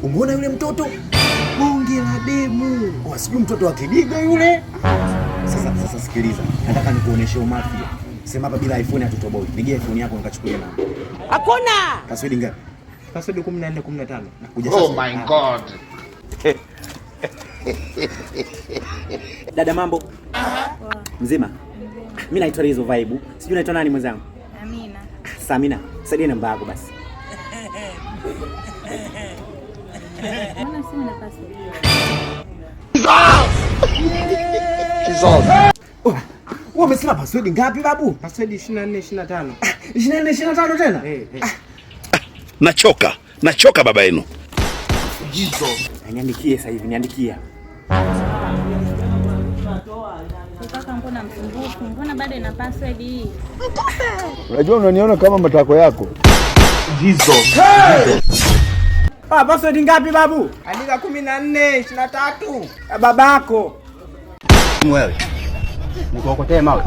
Umeona yule mtoto? Bonge la demu. Sijui mtoto wa Kidigo yule. Sasa sikiliza. Nataka nikuoneshe umafia. Sema hapa bila iPhone hatutoboi. Pigia iPhone yako nikachukulie namba. Hakuna. Password ngapi? Password 14 15. Nakuja sasa. Oh my god. Dada mambo? Mzima? Mimi naitwa Rizo Vibe. Sijui unaitwa nani mwenzangu? Amina. Samina, saidia namba yako basi. Mbona simu na password? Wewe umesema password ngapi babu? Password 24 25. 24 25 tena? Nachoka baba yenu. Niandikie sasa hivi, niandikia. Kaka mbona msumbufu? Mbona bado ina password hii? Unajua unaniona kama matako yako. Password ngapi babu? Andika 14 23. Babako. Wewe. Nikuokotee mawe.